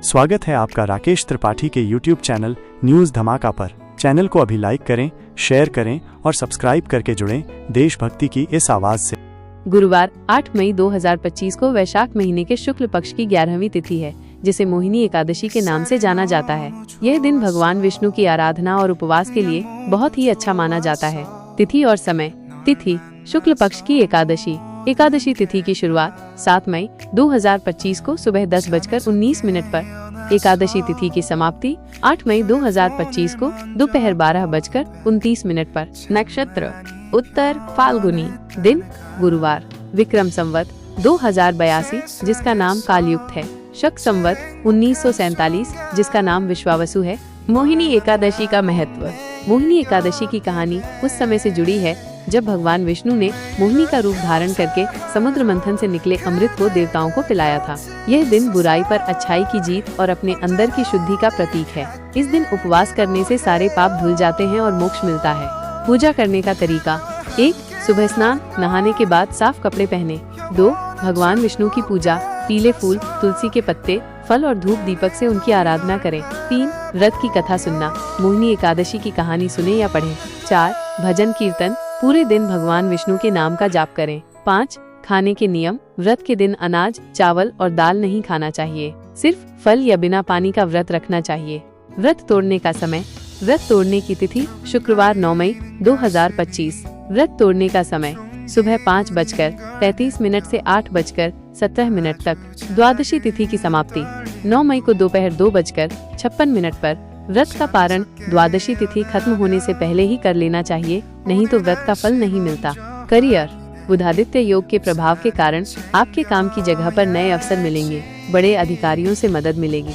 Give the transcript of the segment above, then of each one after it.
स्वागत है आपका राकेश त्रिपाठी के YouTube चैनल न्यूज़ धमाका पर। चैनल को अभी लाइक करें, शेयर करें और सब्सक्राइब करके जुड़ें देशभक्ति की इस आवाज से। गुरुवार 8 मई 2025 को वैशाख महीने के शुक्ल पक्ष की 11वीं तिथि है, जिसे मोहिनी एकादशी के नाम से जाना जाता है। यह दिन भगवान विष्णु की आराधना और उपवास के लिए बहुत ही अच्छा माना जाता है। तिथि और समय। तिथि शुक्ल पक्ष की एकादशी। एकादशी तिथि की शुरुआत 7 मई 2025 को सुबह 10:19 पर। एकादशी तिथि की समाप्ति 8 मई 2025 को दोपहर 12:29 पर। नक्षत्र उत्तर फाल्गुनी। दिन गुरुवार। विक्रम संवत 2082 जिसका नाम कालयुक्त है। शक संवत 1947 जिसका नाम विश्वावसु है। मोहिनी एकादशी का महत्व। मोहिनी एकादशी की कहानी उस समय से जुड़ी है जब भगवान विष्णु ने मोहिनी का रूप धारण करके समुद्र मंथन से निकले अमृत को देवताओं को पिलाया था। यह दिन बुराई पर अच्छाई की जीत और अपने अंदर की शुद्धि का प्रतीक है। इस दिन उपवास करने से सारे पाप धुल जाते हैं और मोक्ष मिलता है। पूजा करने का तरीका। 1. सुबह स्नान, नहाने के बाद साफ कपड़े पहने। 2. भगवान विष्णु की पूजा, पीले फूल, तुलसी के पत्ते, फल और धूप दीपक से उनकी आराधना करें। 3. व्रत की कथा सुनना, मोहिनी एकादशी की कहानी सुने या पढ़ें। 4. भजन कीर्तन, पूरे दिन भगवान विष्णु के नाम का जाप करें। 5. खाने के नियम, व्रत के दिन अनाज, चावल और दाल नहीं खाना चाहिए। सिर्फ फल या बिना पानी का व्रत रखना चाहिए। व्रत तोड़ने का समय। व्रत तोड़ने की तिथि शुक्रवार 9 मई 2025। व्रत तोड़ने का समय सुबह 5:35 से 8:17 तक। द्वादशी तिथि की समाप्ति 9 मई को दोपहर 2:56 पर। व्रत का पारण द्वादशी तिथि खत्म होने से पहले ही कर लेना चाहिए, नहीं तो व्रत का फल नहीं मिलता। करियर। बुधादित्य योग के प्रभाव के कारण आपके काम की जगह पर नए अवसर मिलेंगे। बड़े अधिकारियों से मदद मिलेगी।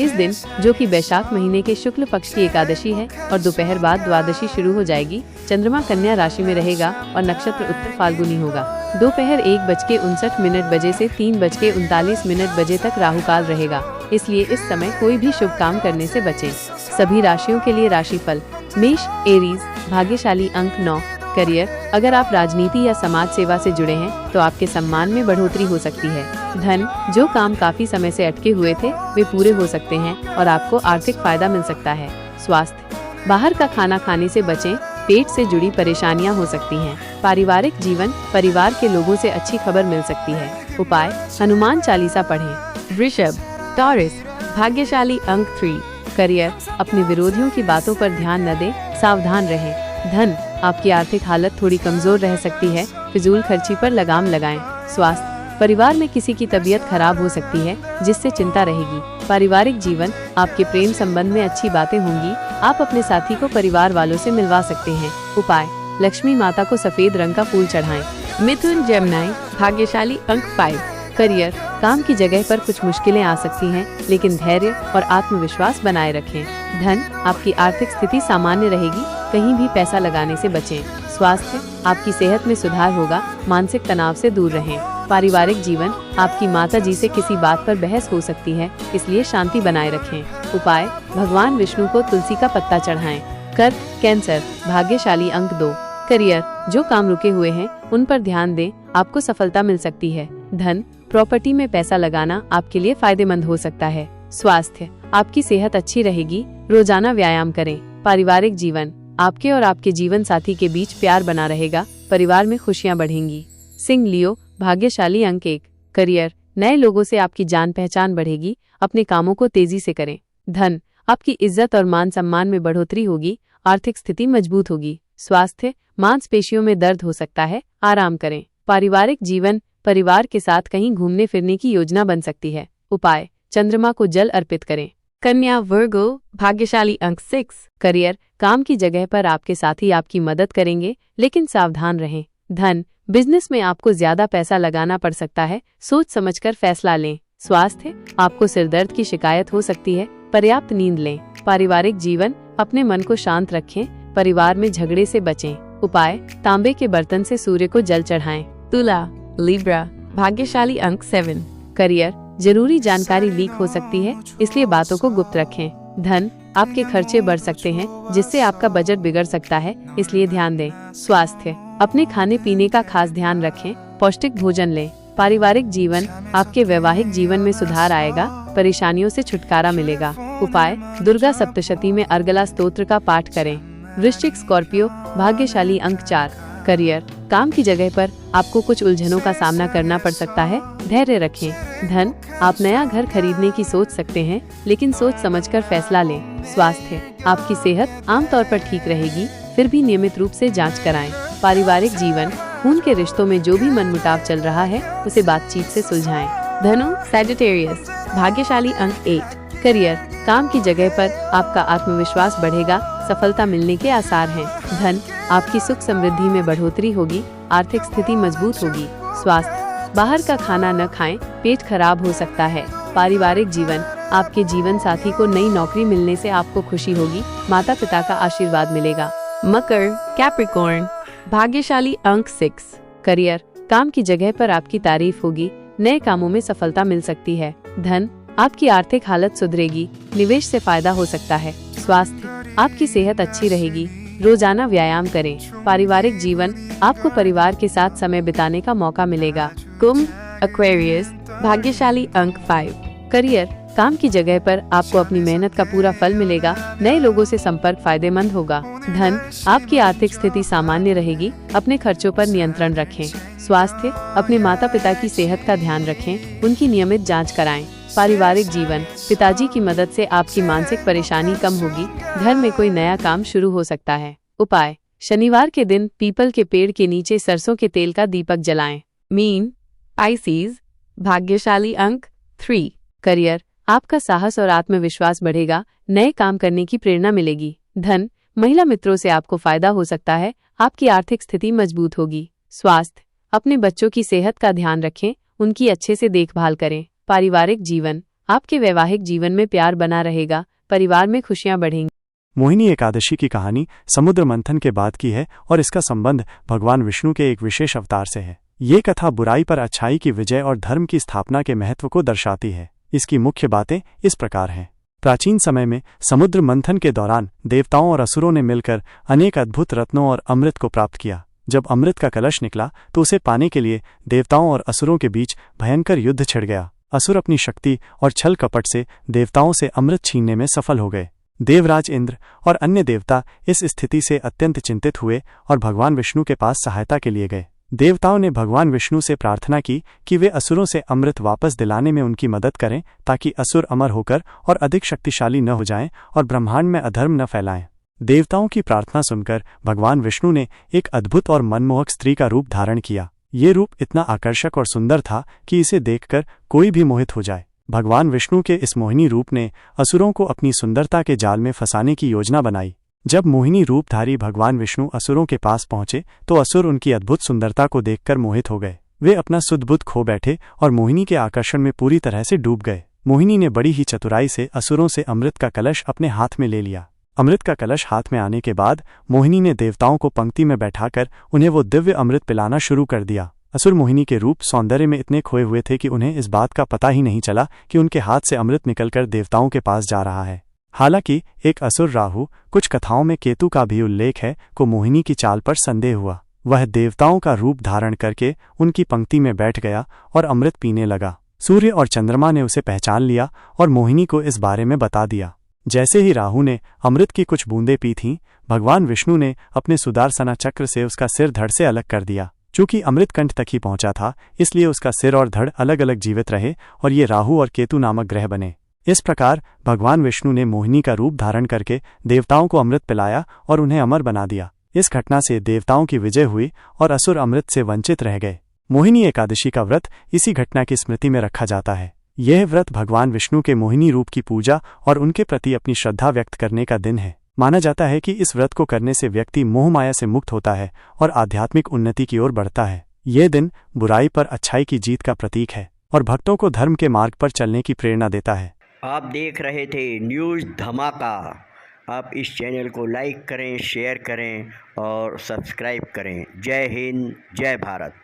इस दिन, जो कि वैशाख महीने के शुक्ल पक्ष की एकादशी है और दोपहर बाद द्वादशी शुरू हो जाएगी, चंद्रमा कन्या राशि में रहेगा और नक्षत्र उत्तर फाल्गुनी होगा। दोपहर 1:59 बजे से 3:39 बजे तक राहु काल रहेगा, इसलिए इस समय कोई भी शुभ काम करने से बचें। सभी राशियों के लिए राशिफल। मेष एरीज, भाग्यशाली अंक 9। करियर। अगर आप राजनीति या समाज सेवा से जुड़े हैं तो आपके सम्मान में बढ़ोतरी हो सकती है। धन। जो काम काफी समय से अटके हुए थे वे पूरे हो सकते हैं और आपको आर्थिक फायदा मिल सकता है। स्वास्थ्य। बाहर का खाना खाने से बचें, पेट से जुड़ी परेशानियां हो सकती हैं। पारिवारिक जीवन। परिवार के लोगों से अच्छी खबर मिल सकती है। उपाय। हनुमान चालीसा पढ़ें। वृषभ टॉरस, भाग्यशाली अंक 3। करियर। अपने विरोधियों की बातों पर ध्यान न दें, सावधान रहें। धन। आपकी आर्थिक हालत थोड़ी कमजोर रह सकती है, फिजूल खर्ची पर लगाम लगाएं। स्वास्थ्य। परिवार में किसी की तबीयत खराब हो सकती है जिससे चिंता रहेगी। पारिवारिक जीवन। आपके प्रेम संबंध में अच्छी बातें होंगी। आप अपने साथी को परिवार वालों से मिलवा सकते हैं। उपाय। लक्ष्मी माता को सफेद रंग का फूल चढ़ाएं। मिथुन जेमिनी, भाग्यशाली अंक 5। करियर। काम की जगह पर कुछ मुश्किलें आ सकती हैं, लेकिन धैर्य और आत्मविश्वास बनाए रखें। धन। आपकी आर्थिक स्थिति सामान्य रहेगी, कहीं भी पैसा लगाने से बचें। स्वास्थ्य। आपकी सेहत में सुधार होगा, मानसिक तनाव से दूर रहें। पारिवारिक जीवन। आपकी माता जी से किसी बात पर बहस हो सकती है, इसलिए शांति बनाए रखें। उपाय। भगवान विष्णु को तुलसी का पत्ता चढ़ाएं। कर्क कैंसर, भाग्यशाली अंक 2। करियर। जो काम रुके हुए हैं उन पर ध्यान दें, आपको सफलता मिल सकती है। धन। प्रॉपर्टी में पैसा लगाना आपके लिए फायदेमंद हो सकता है। स्वास्थ्य। आपकी सेहत अच्छी रहेगी, रोजाना व्यायाम करें। पारिवारिक जीवन। आपके और आपके जीवन साथी के बीच प्यार बना रहेगा, परिवार में खुशियां बढ़ेंगी। सिंह लियो, भाग्यशाली अंक 1। करियर। नए लोगों से आपकी जान पहचान बढ़ेगी, अपने कामों को तेजी से करें। धन। आपकी इज्जत और मान सम्मान में बढ़ोतरी होगी, आर्थिक स्थिति मजबूत होगी। स्वास्थ्य। मांसपेशियों में दर्द हो सकता है, आराम करें। पारिवारिक जीवन। परिवार के साथ कहीं घूमने फिरने की योजना बन सकती है। उपाय। चंद्रमा को जल अर्पित करें। कन्या वर्गो, भाग्यशाली अंक 6। करियर। काम की जगह पर आपके साथी आपकी मदद करेंगे, लेकिन सावधान रहें। धन। बिजनेस में आपको ज्यादा पैसा लगाना पड़ सकता है, सोच समझकर फैसला लें। स्वास्थ्य। आपको सिरदर्द की शिकायत हो सकती है, पर्याप्त नींद लें। पारिवारिक जीवन। अपने मन को शांत रखें, परिवार में झगड़े से बचें। उपाय। तांबे के बर्तन से सूर्य को जल चढ़ाएं। तुला लिब्रा, भाग्यशाली अंक 7। करियर। जरूरी जानकारी लीक हो सकती है, इसलिए बातों को गुप्त रखें। धन। आपके खर्चे बढ़ सकते हैं, जिससे आपका बजट बिगड़ सकता है, इसलिए ध्यान दें। स्वास्थ्य। अपने खाने पीने का खास ध्यान रखें, पौष्टिक भोजन लें। पारिवारिक जीवन। आपके वैवाहिक जीवन में सुधार आएगा, परेशानियों से छुटकारा मिलेगा। उपाय, दुर्गा सप्तशती में अर्गला स्तोत्र का पाठ करें। वृश्चिक स्कॉर्पियो, भाग्यशाली अंक 4। करियर, काम की जगह पर आपको कुछ उलझनों का सामना करना पड़ सकता है, धैर्य रखें। धन, आप नया घर खरीदने की सोच सकते हैं, लेकिन सोच समझकर फैसला लें। स्वास्थ्य, आपकी सेहत आमतौर पर ठीक रहेगी, फिर भी नियमित रूप से जांच कराएं। पारिवारिक जीवन, खून के रिश्तों में जो भी मनमुटाव चल रहा है उसे बातचीत से सुलझाएं। धनु, सैजिटेरियस, भाग्यशाली अंक 8। करियर, काम की जगह पर आपका आत्मविश्वास बढ़ेगा, सफलता मिलने के आसार हैं। धन, आपकी सुख समृद्धि में बढ़ोतरी होगी, आर्थिक स्थिति मजबूत होगी। स्वास्थ्य, बाहर का खाना न खाएं, पेट खराब हो सकता है। पारिवारिक जीवन, आपके जीवन साथी को नई नौकरी मिलने से आपको खुशी होगी, माता पिता का आशीर्वाद मिलेगा। मकर, कैप्रिकॉर्न, भाग्यशाली अंक 6। करियर, काम की जगह पर आपकी तारीफ होगी, नए कामों में सफलता मिल सकती है। धन, आपकी आर्थिक हालत सुधरेगी, निवेश से फायदा हो सकता है। स्वास्थ्य, आपकी सेहत अच्छी रहेगी, रोजाना व्यायाम करें। पारिवारिक जीवन, आपको परिवार के साथ समय बिताने का मौका मिलेगा। कुंभ, एक्वेरियस, भाग्यशाली अंक 5। करियर, काम की जगह पर आपको अपनी मेहनत का पूरा फल मिलेगा, नए लोगों से संपर्क फायदेमंद होगा। धन, आपकी आर्थिक स्थिति सामान्य रहेगी, अपने खर्चों पर नियंत्रण रखें। स्वास्थ्य, अपने माता पिता की सेहत का ध्यान रखें, उनकी नियमित जांच कराएं। पारिवारिक जीवन, पिताजी की मदद से आपकी मानसिक परेशानी कम होगी, घर में कोई नया काम शुरू हो सकता है। उपाय, शनिवार के दिन पीपल के पेड़ के नीचे सरसों के तेल का दीपक जलाएं। मीन, पाइसेस, भाग्यशाली अंक 3। करियर, आपका साहस और आत्मविश्वास बढ़ेगा, नए काम करने की प्रेरणा मिलेगी। धन, महिला मित्रों से आपको फायदा हो सकता है, आपकी आर्थिक स्थिति मजबूत होगी। स्वास्थ्य, अपने बच्चों की सेहत का ध्यान रखें, उनकी अच्छे से देखभाल करें। पारिवारिक जीवन, आपके वैवाहिक जीवन में प्यार बना रहेगा, परिवार में खुशियां बढ़ेंगी। मोहिनी एकादशी की कहानी समुद्र मंथन के बाद की है और इसका संबंध भगवान विष्णु के एक विशेष अवतार से है। ये कथा बुराई पर अच्छाई की विजय और धर्म की स्थापना के महत्व को दर्शाती है। इसकी मुख्य बातें इस प्रकार हैं। प्राचीन समय में समुद्र मंथन के दौरान देवताओं और असुरों ने मिलकर अनेक अद्भुत रत्नों और अमृत को प्राप्त किया। जब अमृत का कलश निकला तो उसे पाने के लिए देवताओं और असुरों के बीच भयंकर युद्ध छिड़ गया। असुर अपनी शक्ति और छल कपट से देवताओं से अमृत छीनने में सफल हो गए। देवराज इंद्र और अन्य देवता इस स्थिति से अत्यंत चिंतित हुए और भगवान विष्णु के पास सहायता के लिए गए। देवताओं ने भगवान विष्णु से प्रार्थना की कि वे असुरों से अमृत वापस दिलाने में उनकी मदद करें, ताकि असुर अमर होकर और अधिक शक्तिशाली न हो जाएं और ब्रह्मांड में अधर्म न फैलाएं। देवताओं की प्रार्थना सुनकर भगवान विष्णु ने एक अद्भुत और मनमोहक स्त्री का रूप धारण किया। ये रूप इतना आकर्षक और सुंदर था कि इसे देखकर कोई भी मोहित हो जाए। भगवान विष्णु के इस मोहिनी रूप ने असुरों को अपनी सुंदरता के जाल में फंसाने की योजना बनाई। जब मोहिनी रूपधारी भगवान विष्णु असुरों के पास पहुंचे तो असुर उनकी अद्भुत सुंदरता को देखकर मोहित हो गए। वे अपना सुध-बुध खो बैठे और मोहिनी के आकर्षण में पूरी तरह से डूब गए। मोहिनी ने बड़ी ही चतुराई से असुरों से अमृत का कलश अपने हाथ में ले लिया। अमृत का कलश हाथ में आने के बाद मोहिनी ने देवताओं को पंक्ति में बैठाकर उन्हें वो दिव्य अमृत पिलाना शुरू कर दिया। असुर मोहिनी के रूप सौंदर्य में इतने खोए हुए थे कि उन्हें इस बात का पता ही नहीं चला कि उनके हाथ से अमृत निकलकर देवताओं के पास जा रहा है। हालांकि एक असुर राहु, कुछ कथाओं में केतु का भी उल्लेख है, को मोहिनी की चाल पर संदेह हुआ। वह देवताओं का रूप धारण करके उनकी पंक्ति में बैठ गया और अमृत पीने लगा। सूर्य और चंद्रमा ने उसे पहचान लिया और मोहिनी को इस बारे में बता दिया। जैसे ही राहु ने अमृत की कुछ बूंदें पी थीं, भगवान विष्णु ने अपने सुदर्शन चक्र से उसका सिर धड़ से अलग कर दिया। चूंकि अमृत कंठ तक ही पहुंचा था, इसलिए उसका सिर और धड़ अलग अलग जीवित रहे और ये राहु और केतु नामक ग्रह बने। इस प्रकार भगवान विष्णु ने मोहिनी का रूप धारण करके देवताओं को अमृत पिलाया और उन्हें अमर बना दिया। इस घटना से देवताओं की विजय हुई और असुर अमृत से वंचित रह गए। मोहिनी एकादशी का व्रत इसी घटना की स्मृति में रखा जाता है। यह व्रत भगवान विष्णु के मोहिनी रूप की पूजा और उनके प्रति अपनी श्रद्धा व्यक्त करने का दिन है। माना जाता है कि इस व्रत को करने से व्यक्ति मोह माया से मुक्त होता है और आध्यात्मिक उन्नति की ओर बढ़ता है। यह दिन बुराई पर अच्छाई की जीत का प्रतीक है और भक्तों को धर्म के मार्ग पर चलने की प्रेरणा देता है। आप देख रहे थे न्यूज़ धमाका। आप इस चैनल को लाइक करें, शेयर करें और सब्सक्राइब करें। जय हिंद, जय भारत।